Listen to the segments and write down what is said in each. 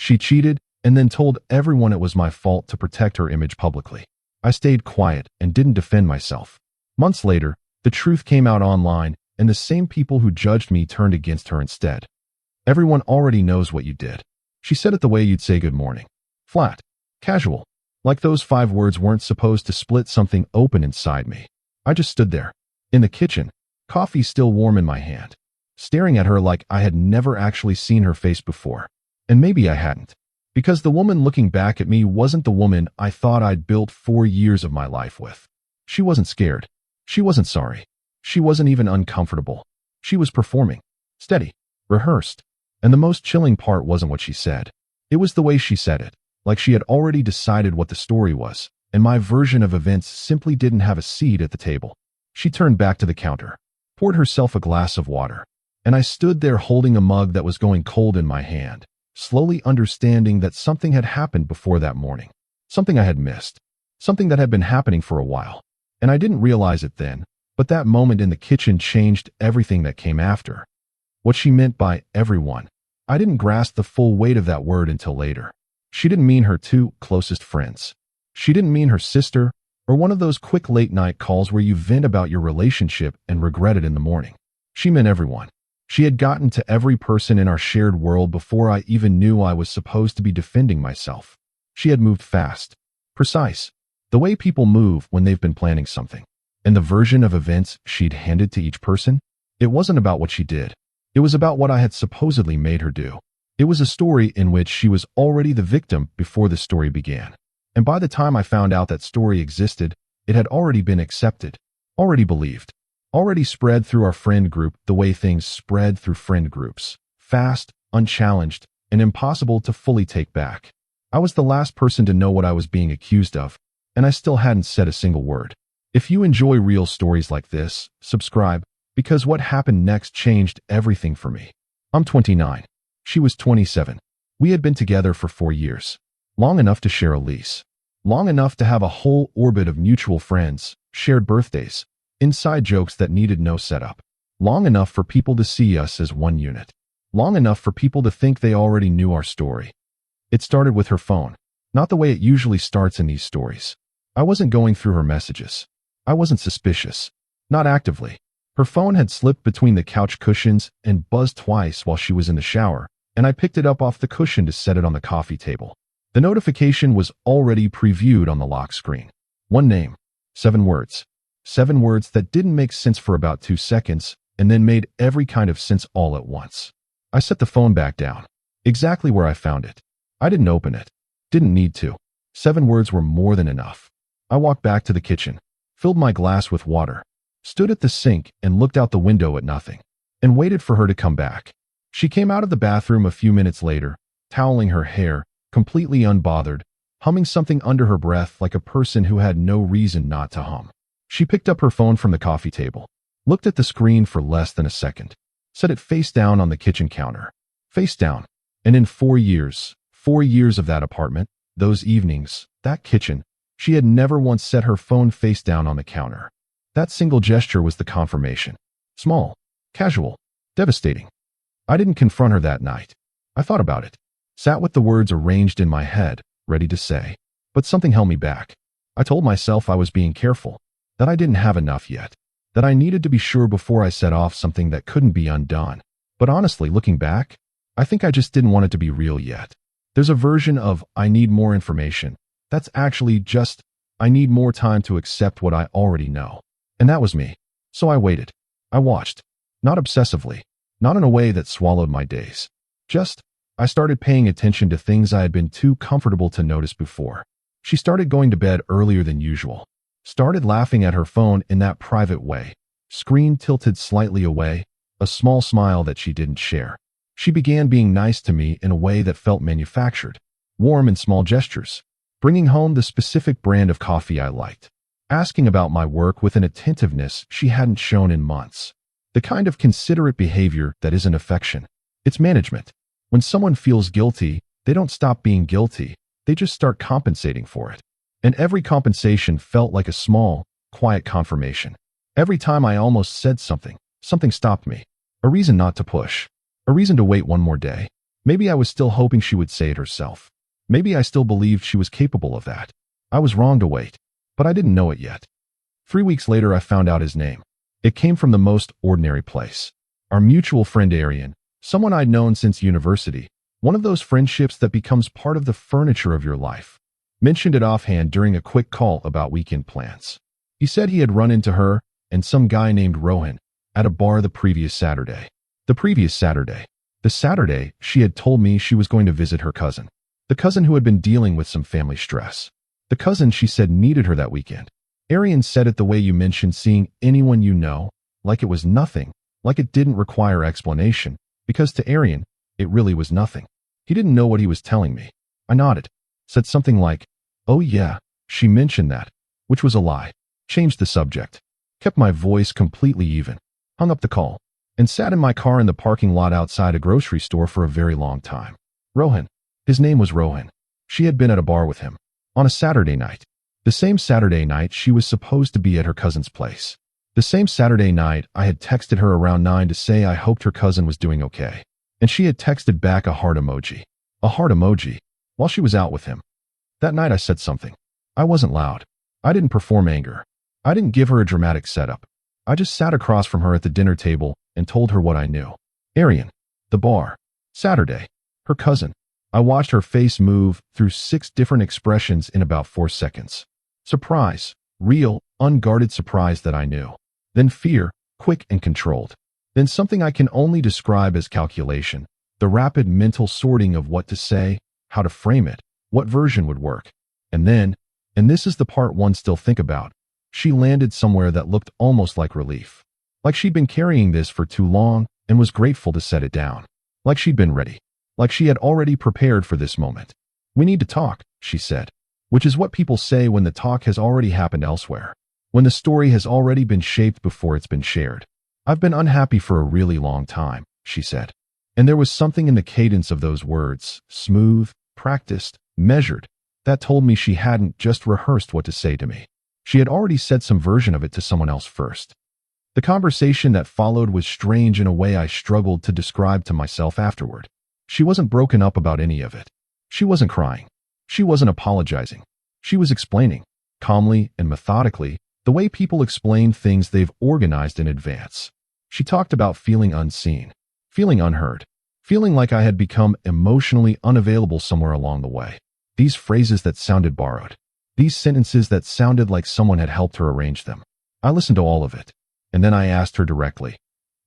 She cheated and then told everyone it was my fault to protect her image publicly. I stayed quiet and didn't defend myself. Months later, the truth came out online, and the same people who judged me turned against her instead. Everyone already knows what you did. She said it the way you'd say good morning. Flat. Casual. Like those 5 words weren't supposed to split something open inside me. I just stood there, in the kitchen, coffee still warm in my hand, staring at her like I had never actually seen her face before. And maybe I hadn't. Because the woman looking back at me wasn't the woman I thought I'd built 4 years of my life with. She wasn't scared. She wasn't sorry. She wasn't even uncomfortable. She was performing. Steady. Rehearsed. And the most chilling part wasn't what she said. It was the way she said it, like she had already decided what the story was, and my version of events simply didn't have a seat at the table. She turned back to the counter, poured herself a glass of water, and I stood there holding a mug that was going cold in my hand, slowly understanding that something had happened before that morning. Something I had missed. Something that had been happening for a while. And I didn't realize it then, but that moment in the kitchen changed everything that came after. What she meant by everyone. I didn't grasp the full weight of that word until later. She didn't mean her 2 closest friends. She didn't mean her sister, or one of those quick late-night calls where you vent about your relationship and regret it in the morning. She meant everyone. She had gotten to every person in our shared world before I even knew I was supposed to be defending myself. She had moved fast. Precise. The way people move when they've been planning something. And the version of events she'd handed to each person, it wasn't about what she did. It was about what I had supposedly made her do. It was a story in which she was already the victim before the story began. And by the time I found out that story existed, it had already been accepted, already believed, already spread through our friend group the way things spread through friend groups. Fast, unchallenged, and impossible to fully take back. I was the last person to know what I was being accused of, and I still hadn't said a single word. If you enjoy real stories like this, subscribe, because what happened next changed everything for me. I'm 29. She was 27. We had been together for 4 years. Long enough to share a lease. Long enough to have a whole orbit of mutual friends, shared birthdays, inside jokes that needed no setup. Long enough for people to see us as one unit. Long enough for people to think they already knew our story. It started with her phone. Not the way it usually starts in these stories. I wasn't going through her messages. I wasn't suspicious. Not actively. Her phone had slipped between the couch cushions and buzzed twice while she was in the shower, and I picked it up off the cushion to set it on the coffee table. The notification was already previewed on the lock screen. One name. 7 words. 7 words that didn't make sense for about 2 seconds, and then made every kind of sense all at once. I set the phone back down. Exactly where I found it. I didn't open it. Didn't need to. 7 words were more than enough. I walked back to the kitchen, filled my glass with water, stood at the sink and looked out the window at nothing, and waited for her to come back. She came out of the bathroom a few minutes later, toweling her hair, completely unbothered, humming something under her breath like a person who had no reason not to hum. She picked up her phone from the coffee table, looked at the screen for less than a second, set it face down on the kitchen counter. Face down. And in 4 years of that apartment, those evenings, that kitchen, she had never once set her phone face down on the counter. That single gesture was the confirmation. Small, casual, devastating. I didn't confront her that night. I thought about it. Sat with the words arranged in my head, ready to say. But something held me back. I told myself I was being careful, that I didn't have enough yet, that I needed to be sure before I set off something that couldn't be undone. But honestly, looking back, I think I just didn't want it to be real yet. There's a version of I need more information. That's actually just I need more time to accept what I already know. And that was me. So I waited. I watched. Not obsessively. Not in a way that swallowed my days. Just, I started paying attention to things I had been too comfortable to notice before. She started going to bed earlier than usual. Started laughing at her phone in that private way. Screen tilted slightly away. A small smile that she didn't share. She began being nice to me in a way that felt manufactured. Warm in small gestures. Bringing home the specific brand of coffee I liked. Asking about my work with an attentiveness she hadn't shown in months. The kind of considerate behavior that isn't affection. It's management. When someone feels guilty, they don't stop being guilty. They just start compensating for it. And every compensation felt like a small, quiet confirmation. Every time I almost said something, something stopped me. A reason not to push. A reason to wait one more day. Maybe I was still hoping she would say it herself. Maybe I still believed she was capable of that. I was wrong to wait, but I didn't know it yet. 3 weeks later, I found out his name. It came from the most ordinary place. Our mutual friend Arian, someone I'd known since university, one of those friendships that becomes part of the furniture of your life, mentioned it offhand during a quick call about weekend plans. He said he had run into her and some guy named Rohan at a bar the previous Saturday. The Saturday she had told me she was going to visit her cousin. The cousin who had been dealing with some family stress. The cousin she said needed her that weekend. Arian said it the way you mentioned seeing anyone you know, like it was nothing, like it didn't require explanation, because to Arian, it really was nothing. He didn't know what he was telling me. I nodded, said something like, "Oh yeah, she mentioned that," which was a lie. Changed the subject. Kept my voice completely even. Hung up the call. And sat in my car in the parking lot outside a grocery store for a very long time. Rohan. His name was Rohan. She had been at a bar with him. On a Saturday night. The same Saturday night she was supposed to be at her cousin's place. The same Saturday night I had texted her around 9 to say I hoped her cousin was doing okay. And she had texted back a heart emoji. A heart emoji. While she was out with him. That night I said something. I wasn't loud. I didn't perform anger. I didn't give her a dramatic setup. I just sat across from her at the dinner table and told her what I knew. Arian. The bar. Saturday. Her cousin. I watched her face move through 6 different expressions in about 4 seconds. Surprise. Real, unguarded surprise that I knew. Then fear, quick and controlled. Then something I can only describe as calculation. The rapid mental sorting of what to say, how to frame it, what version would work. And then, and this is the part one still think about, she landed somewhere that looked almost like relief. Like she'd been carrying this for too long and was grateful to set it down. Like she'd been ready. Like she had already prepared for this moment. "We need to talk," she said. Which is what people say when the talk has already happened elsewhere. When the story has already been shaped before it's been shared. "I've been unhappy for a really long time," she said. And there was something in the cadence of those words, smooth, practiced, measured, that told me she hadn't just rehearsed what to say to me. She had already said some version of it to someone else first. The conversation that followed was strange in a way I struggled to describe to myself afterward. She wasn't broken up about any of it. She wasn't crying. She wasn't apologizing. She was explaining, calmly and methodically, the way people explain things they've organized in advance. She talked about feeling unseen, feeling unheard, feeling like I had become emotionally unavailable somewhere along the way. These phrases that sounded borrowed. These sentences that sounded like someone had helped her arrange them. I listened to all of it. And then I asked her directly,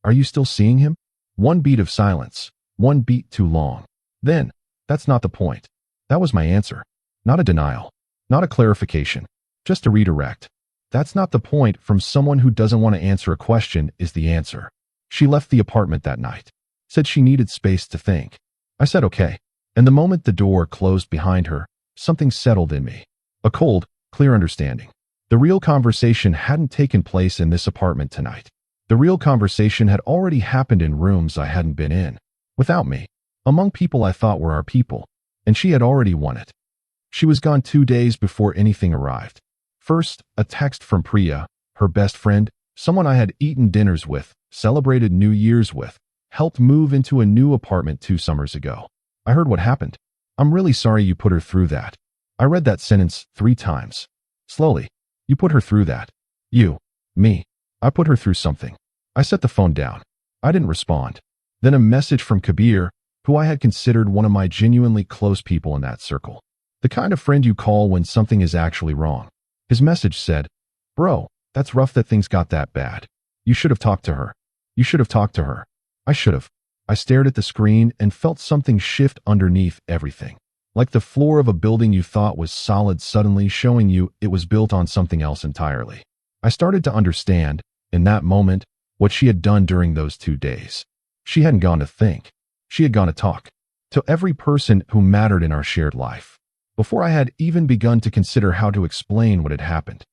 "Are you still seeing him?" 1 beat of silence. 1 beat too long. Then, "That's not the point." That was my answer. Not a denial. Not a clarification. Just a redirect. That's not the point from someone who doesn't want to answer a question is the answer. She left the apartment that night. Said she needed space to think. I said okay. And the moment the door closed behind her, something settled in me. A cold, clear understanding. The real conversation hadn't taken place in this apartment tonight. The real conversation had already happened in rooms I hadn't been in. Without me. Among people I thought were our people. And she had already won it. She was gone 2 days before anything arrived. First, a text from Priya, her best friend, someone I had eaten dinners with, celebrated New Year's with, helped move into a new apartment 2 summers ago. I heard what happened. "I'm really sorry you put her through that." I read that sentence 3 times. Slowly. You put her through that. You. Me. I put her through something. I set the phone down. I didn't respond. Then a message from Kabir, who I had considered one of my genuinely close people in that circle. The kind of friend you call when something is actually wrong. His message said, "Bro, that's rough that things got that bad. You should have talked to her. You should have talked to her." I should have. I stared at the screen and felt something shift underneath everything. Like the floor of a building you thought was solid suddenly showing you it was built on something else entirely. I started to understand, in that moment, what she had done during those 2 days. She hadn't gone to think. She had gone to talk. To every person who mattered in our shared life. Before I had even begun to consider how to explain what had happened.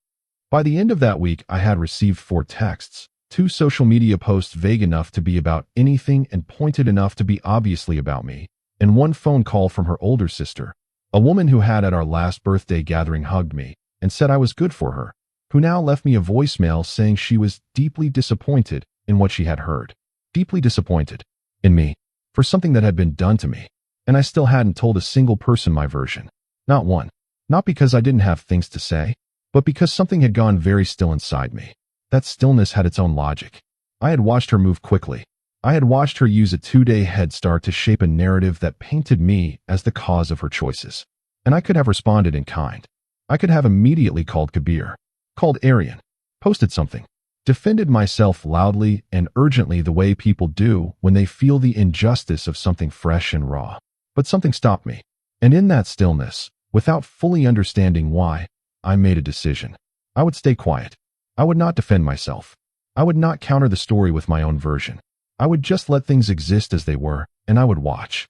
By the end of that week, I had received 4 texts, 2 social media posts vague enough to be about anything and pointed enough to be obviously about me, and 1 phone call from her older sister, a woman who had at our last birthday gathering hugged me and said I was good for her, who now left me a voicemail saying she was deeply disappointed in what she had heard. Deeply disappointed in me for something that had been done to me. and I still hadn't told a single person my version. Not one. Not because I didn't have things to say, but because something had gone very still inside me. That stillness had its own logic. I had watched her move quickly. I had watched her use a 2-day head start to shape a narrative that painted me as the cause of her choices. And I could have responded in kind. I could have immediately called Kabir, called Aryan, posted something, defended myself loudly and urgently the way people do when they feel the injustice of something fresh and raw. But something stopped me. And in that stillness, without fully understanding why, I made a decision. I would stay quiet. I would not defend myself. I would not counter the story with my own version. I would just let things exist as they were, and I would watch.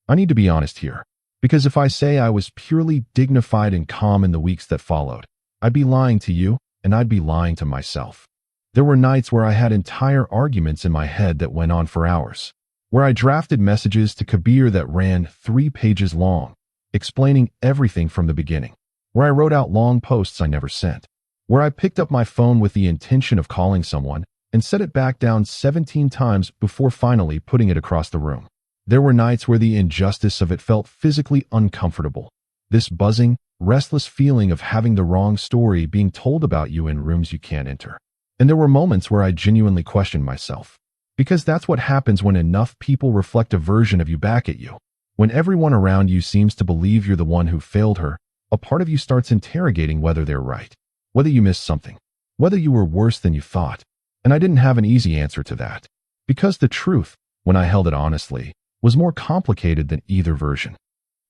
I need to be honest here, because if I say I was purely dignified and calm in the weeks that followed, I'd be lying to you, and I'd be lying to myself. There were nights where I had entire arguments in my head that went on for hours, where I drafted messages to Kabir that ran 3 pages long, explaining everything from the beginning, where I wrote out long posts I never sent, where I picked up my phone with the intention of calling someone and set it back down 17 times before finally putting it across the room. There were nights where the injustice of it felt physically uncomfortable, this buzzing, restless feeling of having the wrong story being told about you in rooms you can't enter. And there were moments where I genuinely questioned myself, because that's what happens when enough people reflect a version of you back at you. When everyone around you seems to believe you're the one who failed her, a part of you starts interrogating whether they're right, whether you missed something, whether you were worse than you thought. And I didn't have an easy answer to that, because the truth, when I held it honestly, was more complicated than either version.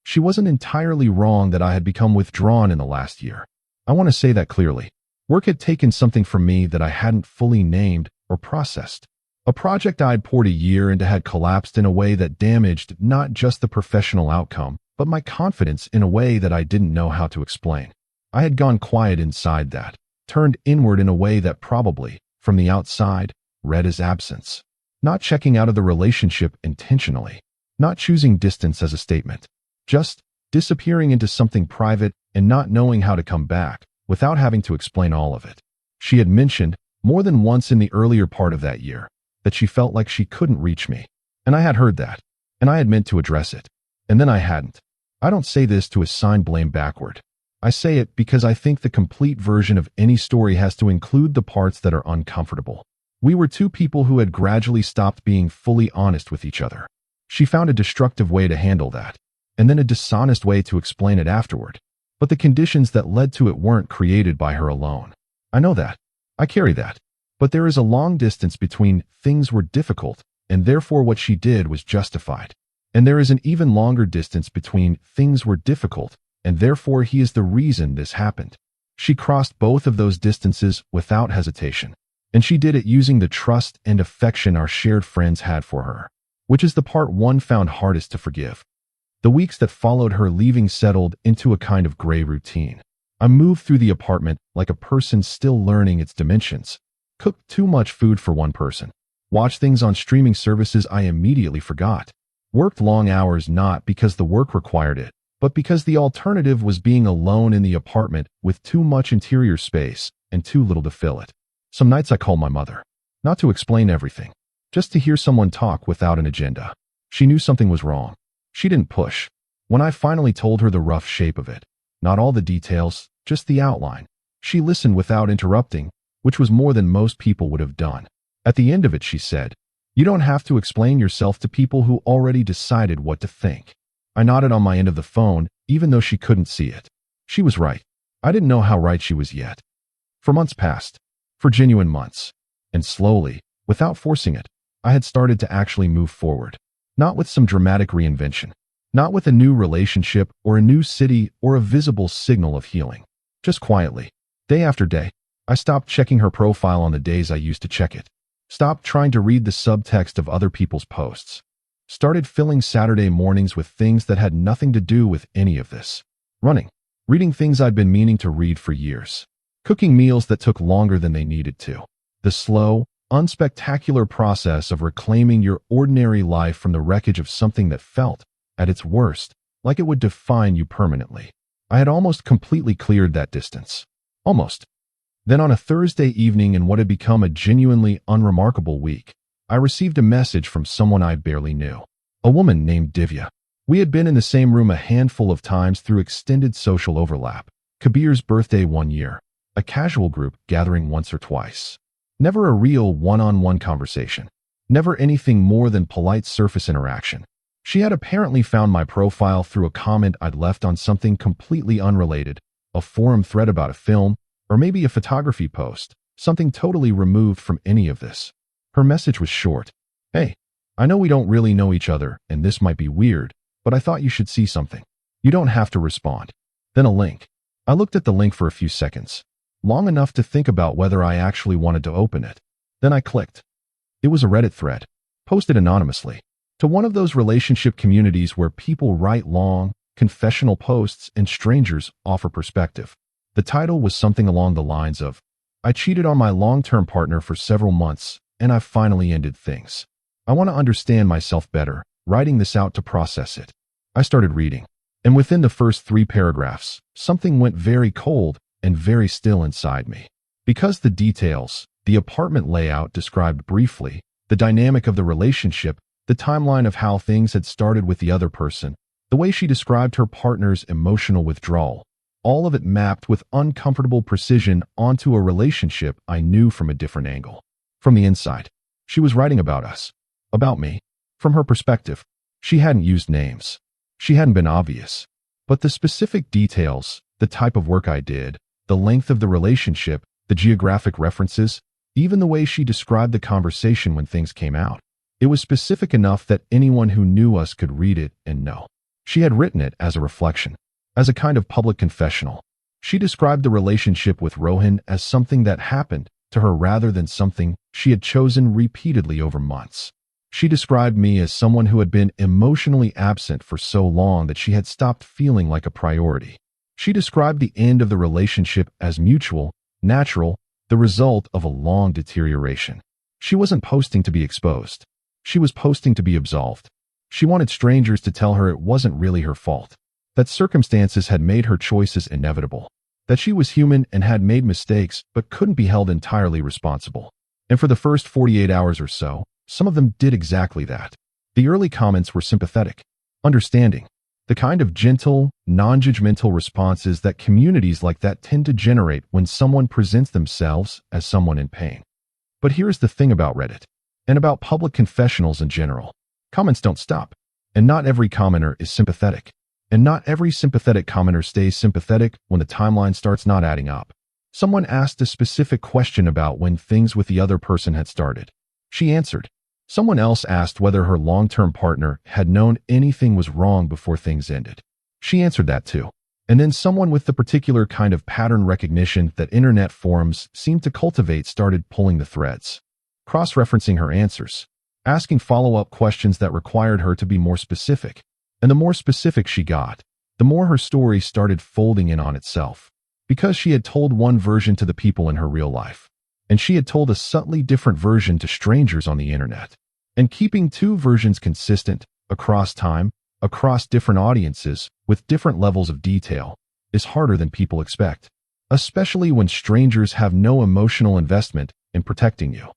She wasn't entirely wrong that I had become withdrawn in the last year. I want to say that clearly. Work had taken something from me that I hadn't fully named or processed. A project I'd poured a year into had collapsed in a way that damaged not just the professional outcome, but my confidence in a way that I didn't know how to explain. I had gone quiet inside that, turned inward in a way that probably, from the outside, read as absence. Not checking out of the relationship intentionally, not choosing distance as a statement, just disappearing into something private and not knowing how to come back without having to explain all of it. She had mentioned, more than once in the earlier part of that year, that she felt like she couldn't reach me. And I had heard that, and I had meant to address it. And then I hadn't. I don't say this to assign blame backward. I say it because I think the complete version of any story has to include the parts that are uncomfortable. We were 2 people who had gradually stopped being fully honest with each other. She found a destructive way to handle that, and then a dishonest way to explain it afterward. But the conditions that led to it weren't created by her alone. I know that. I carry that. But there is a long distance between things were difficult, and therefore what she did was justified. And there is an even longer distance between things were difficult, and therefore he is the reason this happened. She crossed both of those distances without hesitation, and she did it using the trust and affection our shared friends had for her, which is the part one found hardest to forgive. The weeks that followed her leaving settled into a kind of gray routine. I moved through the apartment like a person still learning its dimensions, cooked too much food for one person, watched things on streaming services I immediately forgot, worked long hours not because the work required it, but because the alternative was being alone in the apartment with too much interior space and too little to fill it. Some nights I called my mother, not to explain everything, just to hear someone talk without an agenda. She knew something was wrong. She didn't push. When I finally told her the rough shape of it, not all the details, just the outline, she listened without interrupting, which was more than most people would have done. At the end of it, she said, "You don't have to explain yourself to people who already decided what to think." I nodded on my end of the phone, even though she couldn't see it. She was right. I didn't know how right she was yet. For months passed. For genuine months. And slowly, without forcing it, I had started to actually move forward. Not with some dramatic reinvention. Not with a new relationship or a new city or a visible signal of healing. Just quietly, day after day, I stopped checking her profile on the days I used to check it. Stopped trying to read the subtext of other people's posts. Started filling Saturday mornings with things that had nothing to do with any of this. Running. Reading things I'd been meaning to read for years. Cooking meals that took longer than they needed to. The slow, unspectacular process of reclaiming your ordinary life from the wreckage of something that felt, at its worst, like it would define you permanently. I had almost completely cleared that distance. Almost. Then on a Thursday evening in what had become a genuinely unremarkable week, I received a message from someone I barely knew. A woman named Divya. We had been in the same room a handful of times through extended social overlap. Kabir's birthday one year, a casual group gathering once or twice. Never a real one-on-one conversation. Never anything more than polite surface interaction. She had apparently found my profile through a comment I'd left on something completely unrelated, a forum thread about a film, or maybe a photography post, something totally removed from any of this. Her message was short. Hey, I know we don't really know each other, and this might be weird, but I thought you should see something. You don't have to respond. Then a link. I looked at the link for a few seconds, long enough to think about whether I actually wanted to open it. Then I clicked. It was a Reddit thread, posted anonymously, to one of those relationship communities where people write long, confessional posts and strangers offer perspective. The title was something along the lines of, I cheated on my long-term partner for several months, and I've finally ended things. I want to understand myself better, writing this out to process it. I started reading, and within the first 3 paragraphs, something went very cold and very still inside me. Because the details, the apartment layout described briefly, the dynamic of the relationship, the timeline of how things had started with the other person, the way she described her partner's emotional withdrawal, all of it mapped with uncomfortable precision onto a relationship I knew from a different angle. From the inside, she was writing about us, about me. From her perspective, she hadn't used names. She hadn't been obvious. But the specific details, the type of work I did, the length of the relationship, the geographic references, even the way she described the conversation when things came out, it was specific enough that anyone who knew us could read it and know. She had written it as a reflection, as a kind of public confessional. She described the relationship with Rohan as something that happened to her rather than something she had chosen repeatedly over months. She described me as someone who had been emotionally absent for so long that she had stopped feeling like a priority. She described the end of the relationship as mutual, natural, the result of a long deterioration. She wasn't posting to be exposed. She was posting to be absolved. She wanted strangers to tell her it wasn't really her fault, that circumstances had made her choices inevitable, that she was human and had made mistakes but couldn't be held entirely responsible. And for the first 48 hours or so, some of them did exactly that. The early comments were sympathetic, understanding, the kind of gentle, non-judgmental responses that communities like that tend to generate when someone presents themselves as someone in pain. But here's the thing about Reddit, and about public confessionals in general. Comments don't stop, and not every commenter is sympathetic, and not every sympathetic commenter stays sympathetic when the timeline starts not adding up. Someone asked a specific question about when things with the other person had started. She answered. Someone else asked whether her long-term partner had known anything was wrong before things ended. She answered that too. And then someone with the particular kind of pattern recognition that internet forums seem to cultivate started pulling the threads, cross-referencing her answers, asking follow-up questions that required her to be more specific. And the more specific she got, the more her story started folding in on itself. Because she had told one version to the people in her real life, and she had told a subtly different version to strangers on the internet. And keeping 2 versions consistent, across time, across different audiences, with different levels of detail, is harder than people expect, especially when strangers have no emotional investment in protecting you.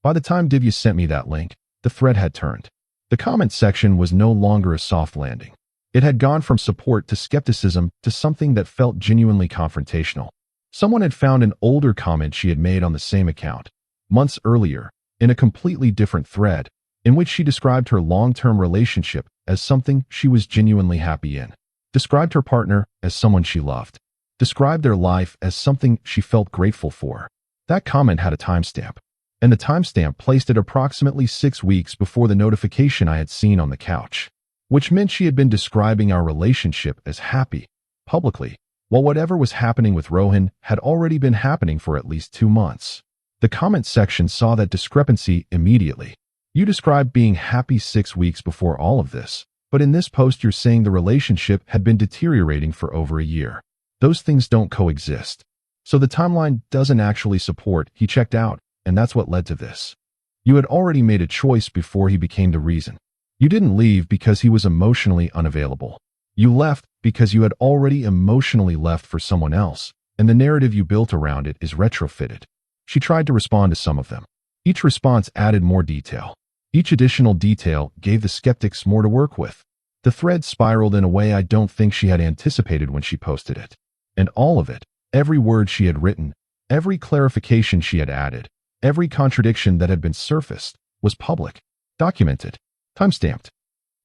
By the time Divya sent me that link, the thread had turned. The comment section was no longer a soft landing. It had gone from support to skepticism to something that felt genuinely confrontational. Someone had found an older comment she had made on the same account, months earlier, in a completely different thread, in which she described her long-term relationship as something she was genuinely happy in, described her partner as someone she loved, described their life as something she felt grateful for. That comment had a timestamp, and the timestamp placed it approximately 6 weeks before the notification I had seen on the couch, which meant she had been describing our relationship as happy, publicly, while whatever was happening with Rohan had already been happening for at least 2 months. The comment section saw that discrepancy immediately. You described being happy 6 weeks before all of this, but in this post you're saying the relationship had been deteriorating for over a year. Those things don't coexist. So the timeline doesn't actually support he checked out, and that's what led to this. You had already made a choice before he became the reason. You didn't leave because he was emotionally unavailable. You left because you had already emotionally left for someone else, and the narrative you built around it is retrofitted. She tried to respond to some of them. Each response added more detail. Each additional detail gave the skeptics more to work with. The thread spiraled in a way I don't think she had anticipated when she posted it. And all of it, every word she had written, every clarification she had added, every contradiction that had been surfaced, was public, documented, timestamped.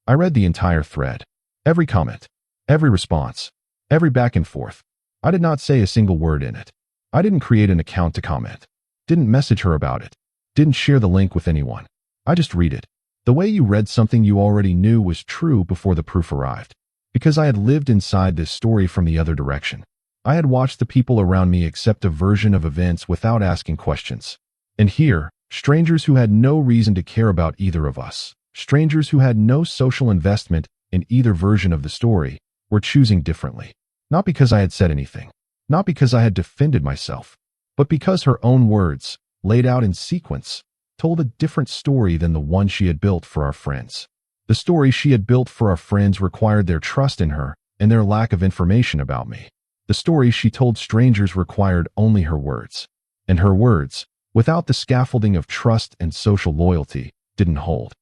I read the entire thread, every comment, every response, every back and forth. I did not say a single word in it. I didn't create an account to comment, didn't message her about it, didn't share the link with anyone. I just read it. The way you read something you already knew was true before the proof arrived. Because I had lived inside this story from the other direction. I had watched the people around me accept a version of events without asking questions. And here, strangers who had no reason to care about either of us, strangers who had no social investment in either version of the story, were choosing differently. Not because I had said anything, not because I had defended myself, but because her own words, laid out in sequence, told a different story than the one she had built for our friends. The story she had built for our friends required their trust in her and their lack of information about me. The story she told strangers required only her words. And her words, without the scaffolding of trust and social loyalty, didn't hold.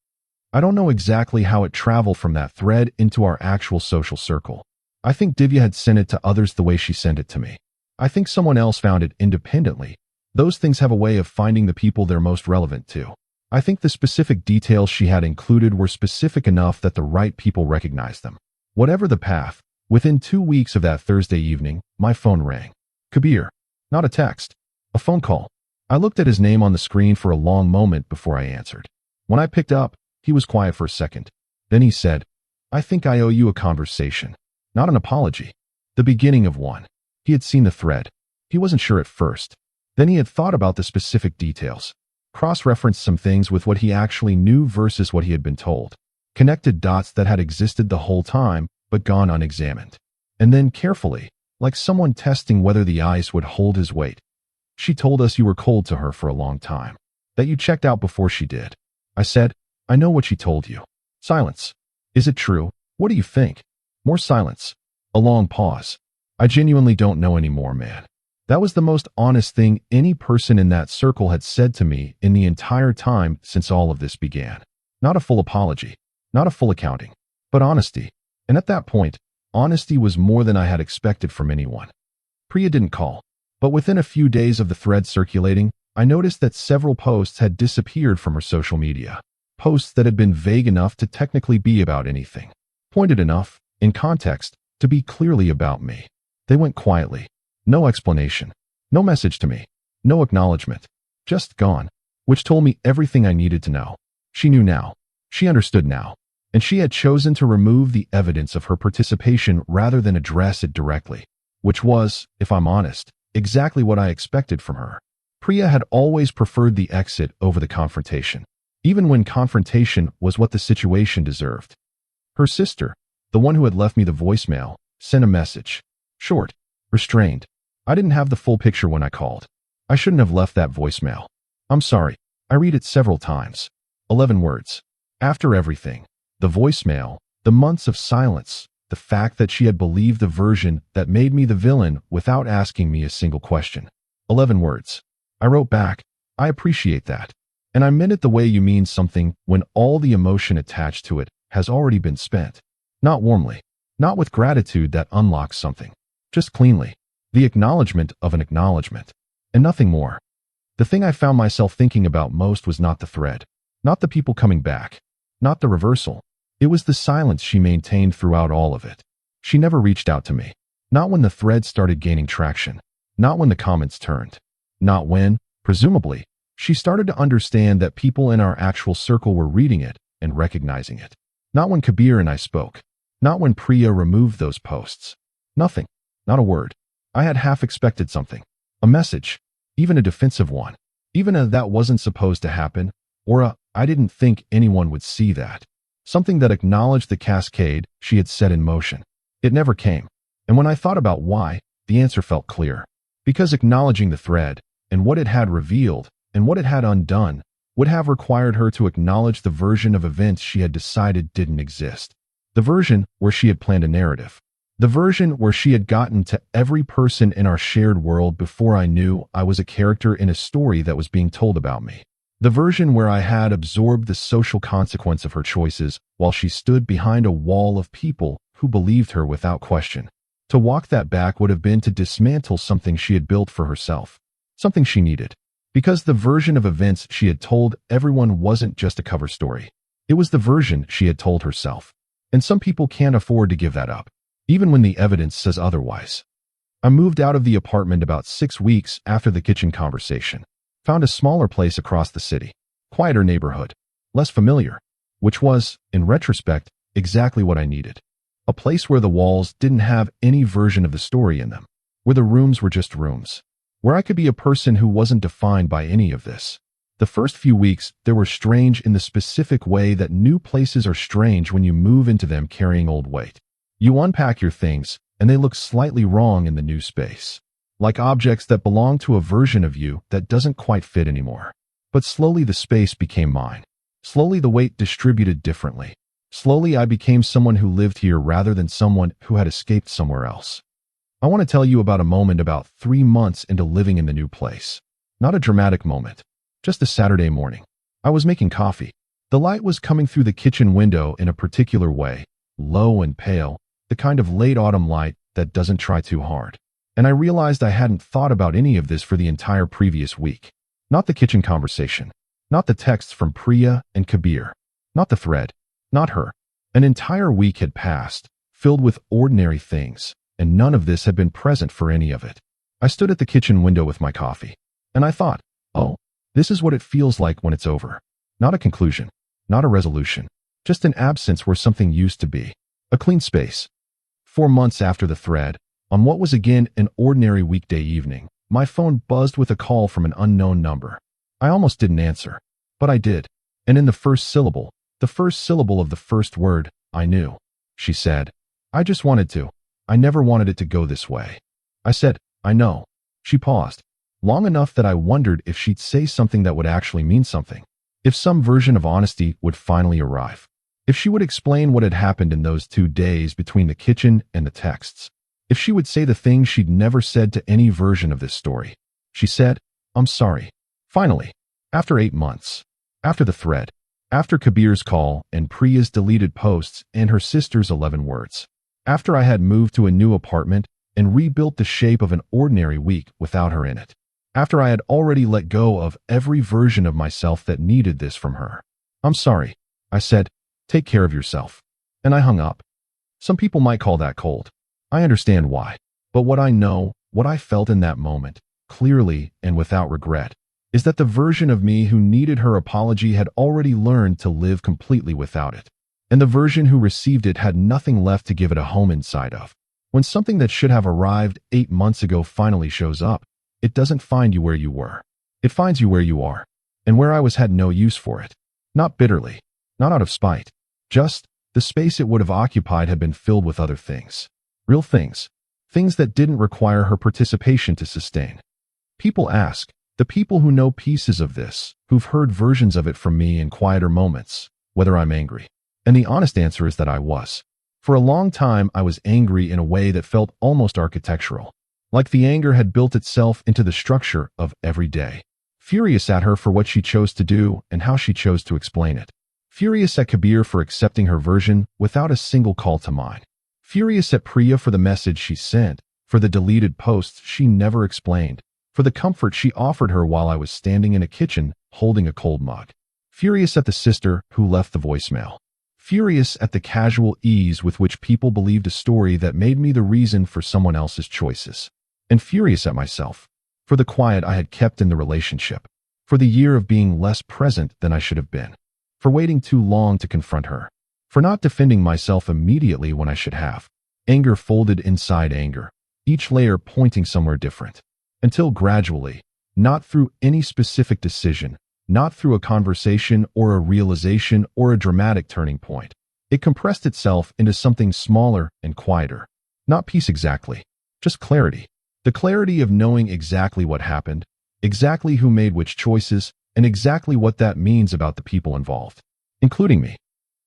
I don't know exactly how it traveled from that thread into our actual social circle. I think Divya had sent it to others the way she sent it to me. I think someone else found it independently. Those things have a way of finding the people they're most relevant to. I think the specific details she had included were specific enough that the right people recognized them. Whatever the path, within 2 weeks of that Thursday evening, my phone rang. Kabir. Not a text. A phone call. I looked at his name on the screen for a long moment before I answered. When I picked up, he was quiet for a second. Then he said, "I think I owe you a conversation. Not an apology. The beginning of one." He had seen the thread. He wasn't sure at first. Then he had thought about the specific details, cross-referenced some things with what he actually knew versus what he had been told, connected dots that had existed the whole time but gone unexamined. And then carefully, like someone testing whether the ice would hold his weight, "She told us you were cold to her for a long time, that you checked out before she did." I said, "I know what she told you." Silence. "Is it true? What do you think?" More silence. A long pause. "I genuinely don't know anymore, man." That was the most honest thing any person in that circle had said to me in the entire time since all of this began. Not a full apology, not a full accounting, but honesty. And at that point, honesty was more than I had expected from anyone. Priya didn't call, but within a few days of the thread circulating, I noticed that several posts had disappeared from her social media. Posts that had been vague enough to technically be about anything, pointed enough, in context, to be clearly about me. They went quietly. No explanation, no message to me, no acknowledgement, just gone, which told me everything I needed to know. She knew now, she understood now, and she had chosen to remove the evidence of her participation rather than address it directly, which was, if I'm honest, exactly what I expected from her. Priya had always preferred the exit over the confrontation, even when confrontation was what the situation deserved. Her sister, the one who had left me the voicemail, sent a message. Short, restrained. I didn't have the full picture when I called. I shouldn't have left that voicemail. "I'm sorry." I read it several times. 11 words. After everything, the voicemail, the months of silence, the fact that she had believed the version that made me the villain without asking me a single question. 11 words. I wrote back, "I appreciate that. And I meant it the way you mean something when all the emotion attached to it has already been spent. Not warmly. Not with gratitude that unlocks something. Just cleanly. The acknowledgement of an acknowledgement. And nothing more." The thing I found myself thinking about most was not the thread. Not the people coming back. Not the reversal. It was the silence she maintained throughout all of it. She never reached out to me. Not when the thread started gaining traction. Not when the comments turned. Not when, presumably, she started to understand that people in our actual circle were reading it and recognizing it. Not when Kabir and I spoke. Not when Priya removed those posts. Nothing. Not a word. I had half expected something. A message. Even a defensive one. Even a "that wasn't supposed to happen," or a "I didn't think anyone would see that." Something that acknowledged the cascade she had set in motion. It never came. And when I thought about why, the answer felt clear. Because acknowledging the thread, and what it had revealed, and what it had undone, would have required her to acknowledge the version of events she had decided didn't exist. The version where she had planned a narrative. The version where she had gotten to every person in our shared world before I knew I was a character in a story that was being told about me. The version where I had absorbed the social consequence of her choices while she stood behind a wall of people who believed her without question. To walk that back would have been to dismantle something she had built for herself, something she needed. Because the version of events she had told everyone wasn't just a cover story. It was the version she had told herself. And some people can't afford to give that up, even when the evidence says otherwise. I moved out of the apartment about 6 weeks after the kitchen conversation. Found a smaller place across the city, quieter neighborhood, less familiar, which was, in retrospect, exactly what I needed. A place where the walls didn't have any version of the story in them, where the rooms were just rooms, where I could be a person who wasn't defined by any of this. The first few weeks, they were strange in the specific way that new places are strange when you move into them carrying old weight. You unpack your things, and they look slightly wrong in the new space. Like objects that belong to a version of you that doesn't quite fit anymore. But slowly the space became mine. Slowly the weight distributed differently. Slowly I became someone who lived here rather than someone who had escaped somewhere else. I want to tell you about a moment about 3 months into living in the new place. Not a dramatic moment. Just a Saturday morning. I was making coffee. The light was coming through the kitchen window in a particular way, low and pale, the kind of late autumn light that doesn't try too hard. And I realized I hadn't thought about any of this for the entire previous week. Not the kitchen conversation. Not the texts from Priya and Kabir. Not the thread. Not her. An entire week had passed, filled with ordinary things, and none of this had been present for any of it. I stood at the kitchen window with my coffee, and I thought, oh, this is what it feels like when it's over. Not a conclusion, not a resolution, just an absence where something used to be. A clean space. 4 months after the thread, on what was again an ordinary weekday evening, my phone buzzed with a call from an unknown number. I almost didn't answer, but I did. And in the first syllable of the first word, I knew. She said, I just wanted to. I never wanted it to go this way. I said, I know. She paused, long enough that I wondered if she'd say something that would actually mean something. If some version of honesty would finally arrive. If she would explain what had happened in those 2 days between the kitchen and the texts. If she would say the things she'd never said to any version of this story. She said, I'm sorry. Finally, after 8 months. After the thread. After Kabir's call and Priya's deleted posts and her sister's 11 words. After I had moved to a new apartment and rebuilt the shape of an ordinary week without her in it. After I had already let go of every version of myself that needed this from her. I'm sorry. I said, take care of yourself. And I hung up. Some people might call that cold. I understand why. But what I know, what I felt in that moment, clearly and without regret, is that the version of me who needed her apology had already learned to live completely without it. And the version who received it had nothing left to give it a home inside of. When something that should have arrived 8 months ago finally shows up, it doesn't find you where you were. It finds you where you are. And where I was had no use for it. Not bitterly. Not out of spite. Just, the space it would have occupied had been filled with other things. Real things. Things that didn't require her participation to sustain. People ask, the people who know pieces of this, who've heard versions of it from me in quieter moments, whether I'm angry. And the honest answer is that I was. For a long time, I was angry in a way that felt almost architectural. Like the anger had built itself into the structure of every day. Furious at her for what she chose to do and how she chose to explain it. Furious at Kabir for accepting her version without a single call to mine. Furious at Priya for the message she sent, for the deleted posts she never explained, for the comfort she offered her while I was standing in a kitchen holding a cold mug. Furious at the sister who left the voicemail. Furious at the casual ease with which people believed a story that made me the reason for someone else's choices. And furious at myself. For the quiet I had kept in the relationship. For the year of being less present than I should have been. For waiting too long to confront her. For not defending myself immediately when I should have. Anger folded inside anger, each layer pointing somewhere different. Until gradually, not through any specific decision, not through a conversation or a realization or a dramatic turning point, it compressed itself into something smaller and quieter. Not peace exactly, just clarity. The clarity of knowing exactly what happened, exactly who made which choices, and exactly what that means about the people involved, including me.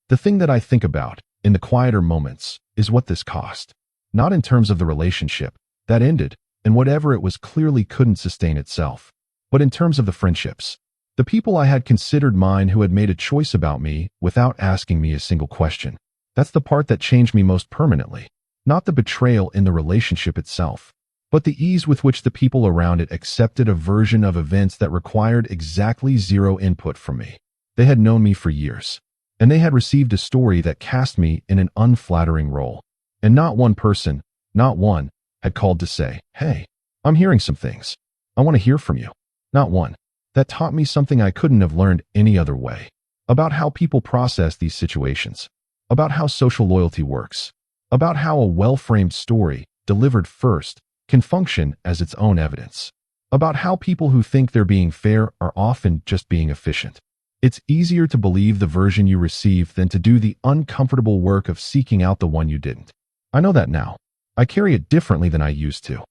The thing that I think about, in the quieter moments, is what this cost. Not in terms of the relationship, that ended, and whatever it was clearly couldn't sustain itself, but in terms of the friendships. The people I had considered mine who had made a choice about me without asking me a single question. That's the part that changed me most permanently. Not the betrayal in the relationship itself, but the ease with which the people around it accepted a version of events that required exactly zero input from me. They had known me for years, and they had received a story that cast me in an unflattering role. And not one person, not one, had called to say, "Hey, I'm hearing some things. I want to hear from you." Not one. That taught me something I couldn't have learned any other way. About how people process these situations. About how social loyalty works. About how a well-framed story, delivered first, can function as its own evidence. About how people who think they're being fair are often just being efficient. It's easier to believe the version you receive than to do the uncomfortable work of seeking out the one you didn't. I know that now. I carry it differently than I used to.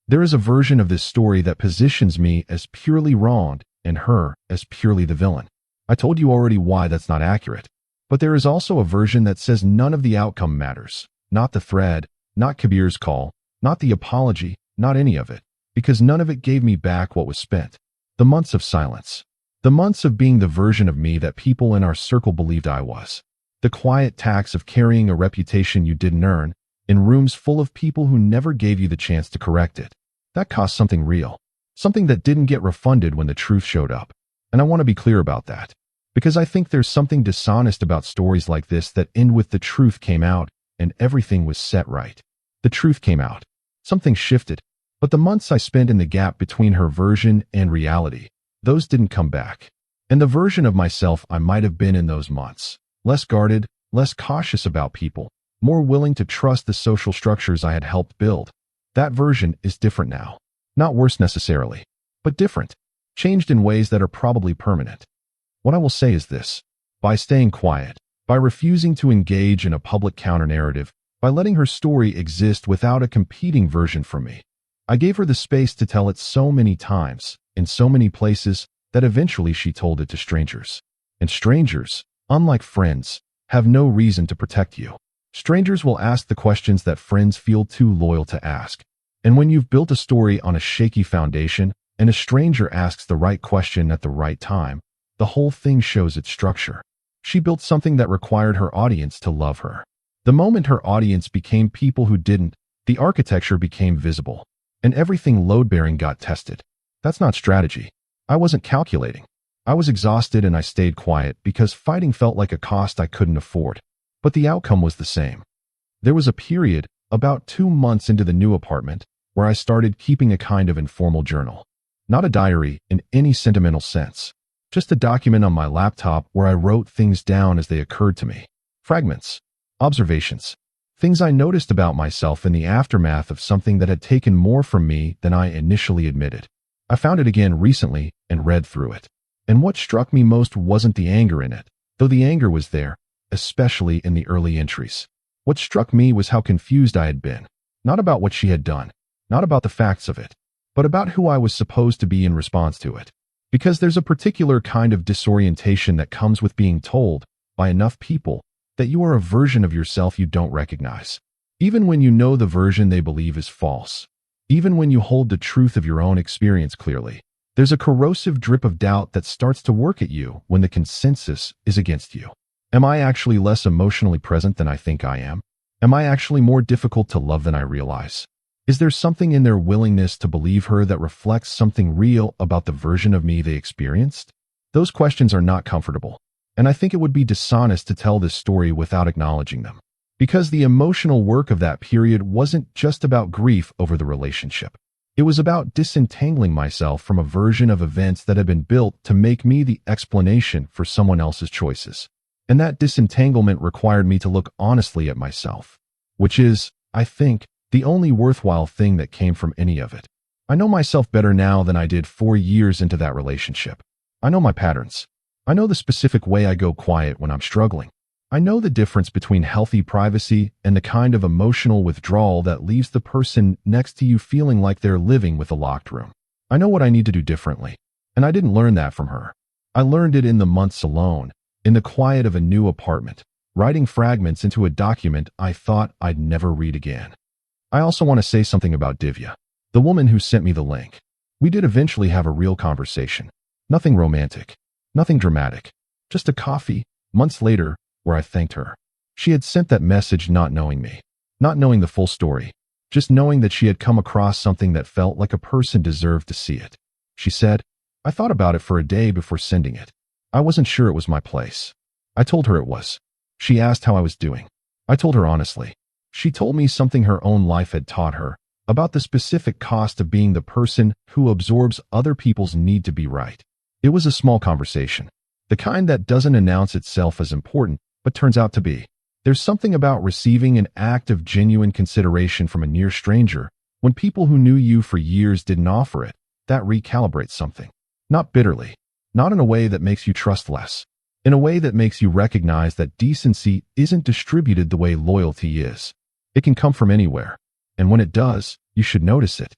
There is a version of this story that positions me as purely wronged and her as purely the villain. I told you already why that's not accurate. But there is also a version that says none of the outcome matters. Not the thread, not Kabir's call, not the apology, not any of it. Because none of it gave me back what was spent. The months of silence. The months of being the version of me that people in our circle believed I was. The quiet tax of carrying a reputation you didn't earn, in rooms full of people who never gave you the chance to correct it. That cost something real. Something that didn't get refunded when the truth showed up. And I want to be clear about that. Because I think there's something dishonest about stories like this that end with the truth came out and everything was set right. The truth came out. Something shifted. But the months I spent in the gap between her version and reality, those didn't come back. And the version of myself I might have been in those months, less guarded, less cautious about people, more willing to trust the social structures I had helped build, that version is different now. Not worse necessarily, but different. Changed in ways that are probably permanent. What I will say is this. By staying quiet, by refusing to engage in a public counter-narrative, by letting her story exist without a competing version from me, I gave her the space to tell it so many times, in so many places, that eventually she told it to strangers. And strangers, unlike friends, have no reason to protect you. Strangers will ask the questions that friends feel too loyal to ask. And when you've built a story on a shaky foundation, and a stranger asks the right question at the right time, the whole thing shows its structure. She built something that required her audience to love her. The moment her audience became people who didn't, the architecture became visible, and everything load-bearing got tested. That's not strategy. I wasn't calculating. I was exhausted and I stayed quiet because fighting felt like a cost I couldn't afford. But the outcome was the same. There was a period, about 2 months into the new apartment, where I started keeping a kind of informal journal. Not a diary in any sentimental sense. Just a document on my laptop where I wrote things down as they occurred to me. Fragments. Observations. Things I noticed about myself in the aftermath of something that had taken more from me than I initially admitted. I found it again recently and read through it. And what struck me most wasn't the anger in it, though the anger was there, especially in the early entries. What struck me was how confused I had been. Not about what she had done. Not about the facts of it, but about who I was supposed to be in response to it. Because there's a particular kind of disorientation that comes with being told, by enough people, that you are a version of yourself you don't recognize. Even when you know the version they believe is false. Even when you hold the truth of your own experience clearly. There's a corrosive drip of doubt that starts to work at you when the consensus is against you. Am I actually less emotionally present than I think I am? Am I actually more difficult to love than I realize? Is there something in their willingness to believe her that reflects something real about the version of me they experienced? Those questions are not comfortable, and I think it would be dishonest to tell this story without acknowledging them. Because the emotional work of that period wasn't just about grief over the relationship. It was about disentangling myself from a version of events that had been built to make me the explanation for someone else's choices. And that disentanglement required me to look honestly at myself, which is, I think, the only worthwhile thing that came from any of it. I know myself better now than I did 4 years into that relationship. I know my patterns. I know the specific way I go quiet when I'm struggling. I know the difference between healthy privacy and the kind of emotional withdrawal that leaves the person next to you feeling like they're living with a locked room. I know what I need to do differently. And I didn't learn that from her. I learned it in the months alone, in the quiet of a new apartment, writing fragments into a document I thought I'd never read again. I also want to say something about Divya, the woman who sent me the link. We did eventually have a real conversation. Nothing romantic. Nothing dramatic. Just a coffee, months later, where I thanked her. She had sent that message not knowing me. Not knowing the full story. Just knowing that she had come across something that felt like a person deserved to see it. She said, "I thought about it for a day before sending it. I wasn't sure it was my place." I told her it was. She asked how I was doing. I told her honestly. She told me something her own life had taught her, about the specific cost of being the person who absorbs other people's need to be right. It was a small conversation. The kind that doesn't announce itself as important, but turns out to be. There's something about receiving an act of genuine consideration from a near stranger, when people who knew you for years didn't offer it, that recalibrates something. Not bitterly. Not in a way that makes you trust less. In a way that makes you recognize that decency isn't distributed the way loyalty is. It can come from anywhere. And when it does, you should notice it.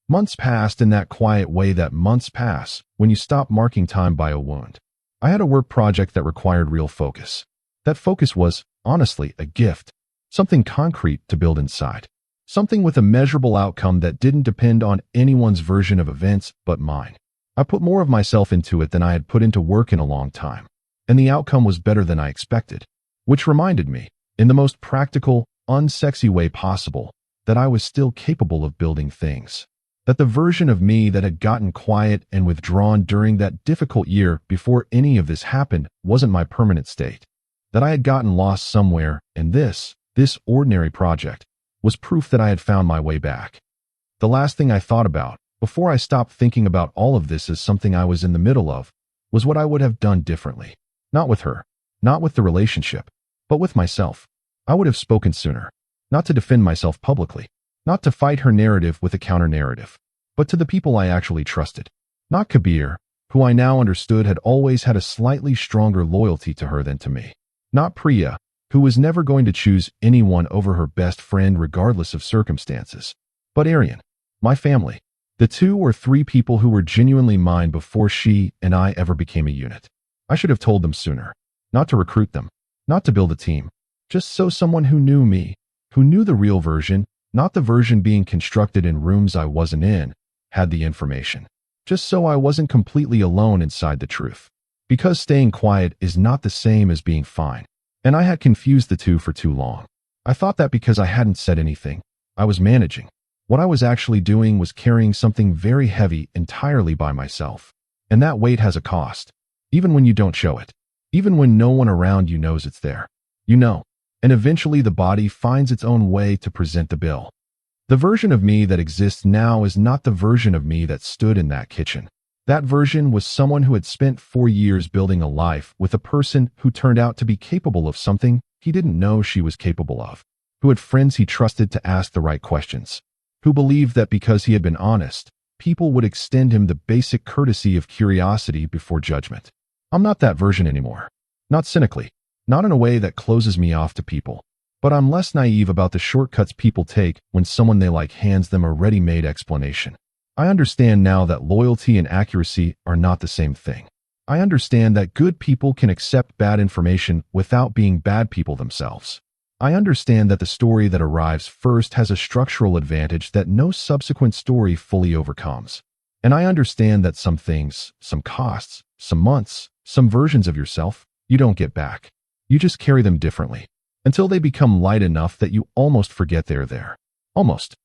Months passed in that quiet way that months pass when you stop marking time by a wound. I had a work project that required real focus. That focus was, honestly, a gift. Something concrete to build inside. Something with a measurable outcome that didn't depend on anyone's version of events but mine. I put more of myself into it than I had put into work in a long time. And the outcome was better than I expected. Which reminded me, in the most practical, unsexy way possible, that I was still capable of building things. That the version of me that had gotten quiet and withdrawn during that difficult year before any of this happened wasn't my permanent state. That I had gotten lost somewhere, and this ordinary project, was proof that I had found my way back. The last thing I thought about, before I stopped thinking about all of this as something I was in the middle of, was what I would have done differently. Not with her, not with the relationship, but with myself. I would have spoken sooner. Not to defend myself publicly, not to fight her narrative with a counter-narrative, but to the people I actually trusted. Not Kabir, who I now understood had always had a slightly stronger loyalty to her than to me. Not Priya, who was never going to choose anyone over her best friend regardless of circumstances. But Aryan, my family, the 2 or 3 people who were genuinely mine before she and I ever became a unit. I should have told them sooner. Not to recruit them, not to build a team, just so someone who knew me, who knew the real version, not the version being constructed in rooms I wasn't in, had the information. Just so I wasn't completely alone inside the truth. Because staying quiet is not the same as being fine. And I had confused the two for too long. I thought that because I hadn't said anything, I was managing. What I was actually doing was carrying something very heavy entirely by myself. And that weight has a cost. Even when you don't show it. Even when no one around you knows it's there. You know. And eventually the body finds its own way to present the bill. The version of me that exists now is not the version of me that stood in that kitchen. That version was someone who had spent 4 years building a life with a person who turned out to be capable of something he didn't know she was capable of. Who had friends he trusted to ask the right questions. Who believed that because he had been honest, people would extend him the basic courtesy of curiosity before judgment. I'm not that version anymore. Not cynically. Not in a way that closes me off to people. But I'm less naive about the shortcuts people take when someone they like hands them a ready-made explanation. I understand now that loyalty and accuracy are not the same thing. I understand that good people can accept bad information without being bad people themselves. I understand that the story that arrives first has a structural advantage that no subsequent story fully overcomes. And I understand that some things, some costs, some months, some versions of yourself, you don't get back. You just carry them differently, until they become light enough that you almost forget they're there. Almost.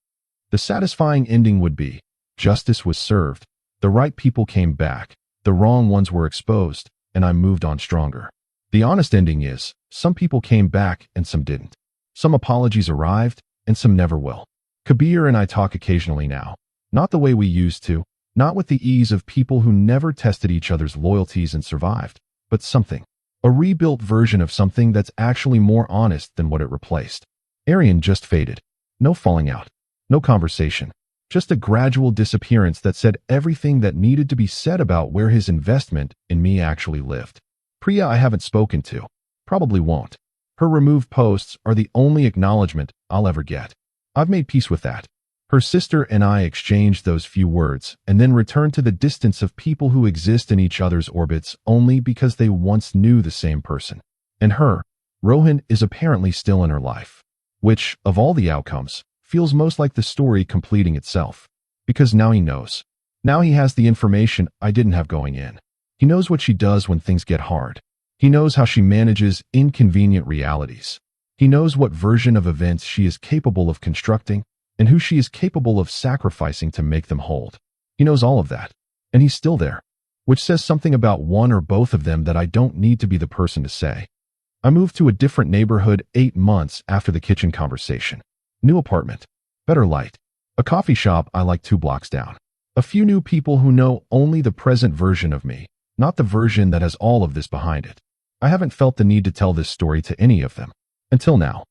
The satisfying ending would be, justice was served, the right people came back, the wrong ones were exposed, and I moved on stronger. The honest ending is, some people came back and some didn't. Some apologies arrived, and some never will. Kabir and I talk occasionally now. Not the way we used to, not with the ease of people who never tested each other's loyalties and survived, but something. A rebuilt version of something that's actually more honest than what it replaced. Aryan just faded. No falling out. No conversation. Just a gradual disappearance that said everything that needed to be said about where his investment in me actually lived. Priya I haven't spoken to. Probably won't. Her removed posts are the only acknowledgement I'll ever get. I've made peace with that. Her sister and I exchanged those few words and then returned to the distance of people who exist in each other's orbits only because they once knew the same person. And her, Rohan, is apparently still in her life. Which, of all the outcomes, feels most like the story completing itself. Because now he knows. Now he has the information I didn't have going in. He knows what she does when things get hard. He knows how she manages inconvenient realities. He knows what version of events she is capable of constructing and who she is capable of sacrificing to make them hold. He knows all of that, and he's still there, which says something about one or both of them that I don't need to be the person to say. I moved to a different neighborhood 8 months after the kitchen conversation. New apartment, better light, a coffee shop I like 2 blocks down. A few new people who know only the present version of me, not the version that has all of this behind it. I haven't felt the need to tell this story to any of them. Until now.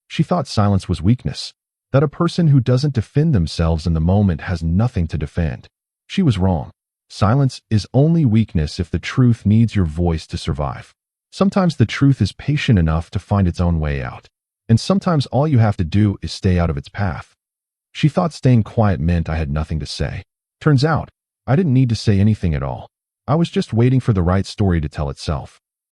She thought silence was weakness, that a person who doesn't defend themselves in the moment has nothing to defend. She was wrong. Silence is only weakness if the truth needs your voice to survive. Sometimes the truth is patient enough to find its own way out, and sometimes all you have to do is stay out of its path. She thought staying quiet meant I had nothing to say. Turns out, I didn't need to say anything at all. I was just waiting for the right story to tell itself.